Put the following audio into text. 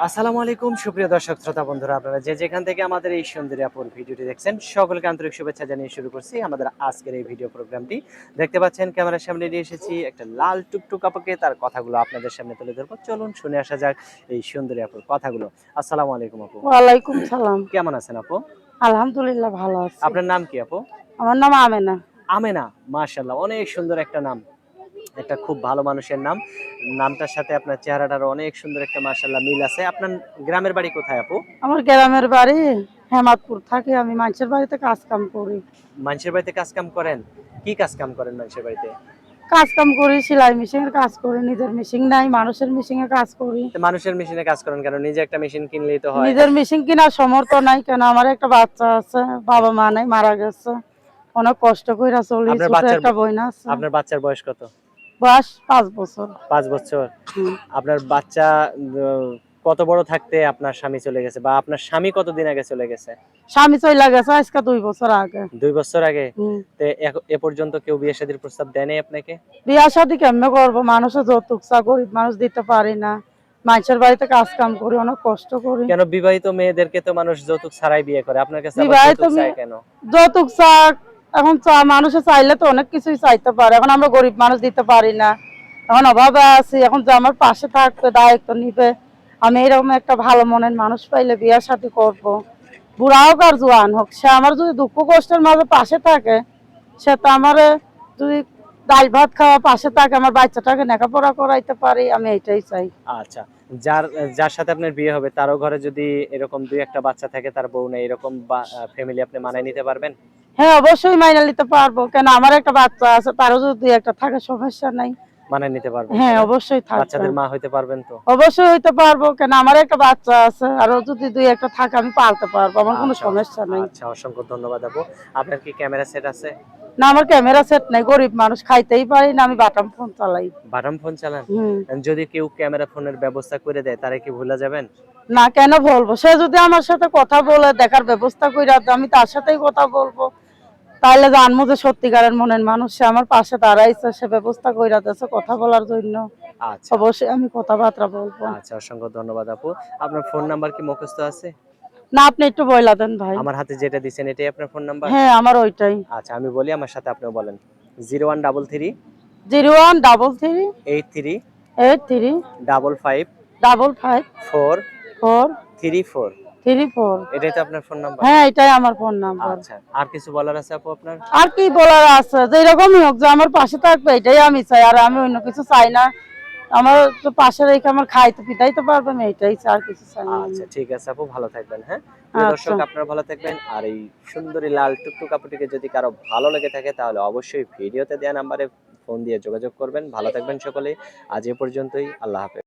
আসসালামু আলাইকুম সুপ্রিয় দর্শক শ্রোতা বন্ধুরা, আপনারা যে যেখান থেকে আমাদের এই সুন্দরী আপুর ভিডিওটি দেখছেন সকলকে আন্তরিক শুভেচ্ছা জানিয়ে শুরু করছি আমাদের আজকের এই ভিডিও প্রোগ্রামটি। দেখতে পাচ্ছেন ক্যামেরার সামনে নিয়ে এসেছি একটা লাল টুকটুক আপুকে, তার কথাগুলো আপনাদের সামনে তুলে ধরবো। চলুন শুনে আসা যাক এই সুন্দরী আপুর কথাগুলো। আসসালামু আলাইকুম আপু। ওয়ালাইকুম সালাম। কেমন আছেন আপু? আলহামদুলিল্লাহ ভালো আছি। আপনার নাম কি আপু? আমার নাম আমেনা। আমেনা, মাশাআল্লাহ, অনেক সুন্দর একটা নাম, একটা খুব ভালো মানুষের নাম। নামটার সাথে আপনার চেহারাটার অনেক সুন্দর একটা মাশাআল্লাহ মিল আছে। আপনার গ্রামের বাড়ি কোথায় আপু? আমার গ্রামের বাড়ি হেমাদপুর, থাকি আমি মানুষের বাড়িতে কাজ কাম করি। মানুষের বাড়িতে কাজ কাম করেন? কি কাজ কাম করেন মানুষের বাড়িতে? কাজ কাম করি, সেলাই মেশিনের কাজ করি। নিজের মেশিন নাই, মানুষের মেশিনে কাজ করি। তো মানুষের মেশিনে কাজ করেন কেন? নিজে একটা মেশিন কিনলেই তো হয়। নিজের মেশিন কেনার সামর্থ্য নাই, কেন আমার একটা বাচ্চা আছে, বাবা মা নাই, মারা গেছে। অনেক কষ্ট কইরা চলি, আপনার ছোট বাচ্চার একটা বোন আছে। আপনার বাচ্চার বয়স কত? বয়স 5 বছর। 5 বছর। হুম। আপনার বাচ্চা কত বড় থাকতে আপনার স্বামী চলে গেছে, বা আপনার স্বামী কতদিন আগে চলে গেছে? স্বামী চইলা গেছে আজকে 2 বছর আগে। 2 বছর আগে? হুম। তো এ পর্যন্ত কেউ বিয়ে শাদীর প্রস্তাব দেয় নাই আপনাকে? বিয়া শাদী কেমনে করবো? মানুষের যৌতুক চা, গরিব মানুষ দিতে পারি না। মানুষের বাড়িতে কাজ কাম করি, অনেক কষ্ট করি। কেন বিবাহিত মেয়েদেরকে তো মানুষ যৌতুক ছাড়াই বিয়ে করে, আপনার কাছে আবার বিবাহিত যৌতুক চায় মেয়ে কেন? যৌতুক চা, এখন চা মানুষে চাইলে তো অনেক কিছুই চাইতে পারে। এখন আমরা গরিব মানুষ দিতে পারি না, এখন অভাবে আছি। এখন যে আমার পাশে থাকবে, দায়িত্ব নিবে, আমি এরকম একটা ভালো মনের মানুষ পাইলে বিয়া শাদী করবো। বুড়া হোক আর জোয়ান হোক, সে আমার যদি দুঃখ কষ্টের মাঝে পাশে থাকে, সে তো আমার যদি ডাল ভাত খাওয়া পাশে থাকে, আমার বাচ্চাটাকে লেখাপড়া করাইতে পারি, আমি এইটাই চাই। আচ্ছা, যার যার সাথে আপনার বিয়ে হবে তারও ঘরে যদি এরকম 2-1টা বাচ্চা থাকে, তার বউ নেই, এরকম ফ্যামিলি আপনি মানায় নিতে পারবেন? হ্যাঁ, অবশ্যই মাইনা নিতে পারবো। কেন, আমার একটা বাচ্চা আছে, তারও যদি একটা থাকে সমস্যা নাই। মানায় নিতে পারবেন হ্যাঁ, তাই না? অবশ্যই থাকবে। বাচ্চাদের মা হইতে পারবেন তো? অবশ্যই হইতে পারবো। কেন, আমার একটা বাচ্চা আছে, আরো যদি 2-1টা থাকে আমি পালতে পারবো, আমার কোনো আচ্ছা, সমস্যা নাই। আচ্ছা, অসংখ্য ধন্যবাদ আপু। আপনার কি ক্যামেরা সেট আছে? না, আমার ক্যামেরা সেট নাই, গরিব মানুষ, খাইতেই পারি না, আমি বাটাম ফোন চালাই। বাটন ফোন চালান? হুম। যদি কেউ ক্যামেরা ফোনের ব্যবস্থা করে দেয় তারে কি ভুলে যাবেন? না, কেন বলবো? সে যদি আমার সাথে কথা বলে দেখার ব্যবস্থা কইরা দেয়, আমি তার সাথেই কথা বলবো। তাইলে জানবো যে সত্যিকারের মনের মানুষ, সে আমার পাশে দাঁড়াইছে, সে ব্যবস্থা কইরা দিয়েছে কথা বলার জন্য। আচ্ছা, অবশ্যই আমি কথাবার্তা বলবো। আচ্ছা, অসংখ্য ধন্যবাদ আপু। আপনার ফোন নাম্বার কি মুখস্থ আছে? না, আপনি একটু বইলা দেন ভাই। আমার হাতে যেটা দিছেন এটাই আপনার ফোন নাম্বার? হ্যাঁ, আমার ওইটাই। আচ্ছা, আমি বলি, আমার সাথে আপনিও বলেন। 0133 0133 83 83 55 55 434। 434। এটাই তো আপনার ফোন নাম্বার? হ্যাঁ, এটাই আমার ফোন নাম্বার। আচ্ছা, আর কিছু বলার আছে আপু আপনার? আর কি বলার আছে? যেরকমই হোক, যে আমার পাশে থাকবে এটাই আমি চাই, আর আমি অন্য কিছু চাই না। আমার তো পাশে রেখে আমার খাইতে পিটাইতে পারবে, আমি এটাই চাই, আর কিছু চাই না আমি। আচ্ছা, ঠিক আছে আপু, ভালো থাকবেন। হ্যাঁ, প্রিয় আচ্ছা। দর্শক, আপনারা ভালো থাকবেন। আর এই সুন্দরী লাল টুকটুক আপুটিকে যদি কারো ভালো লেগে থাকে তাহলে অবশ্যই ভিডিওতে দেওয়া নাম্বারে ফোন দিয়ে যোগাযোগ করবেন। ভালো থাকবেন সকলেই। আজ এ পর্যন্তই। আল্লাহ হাফেজ।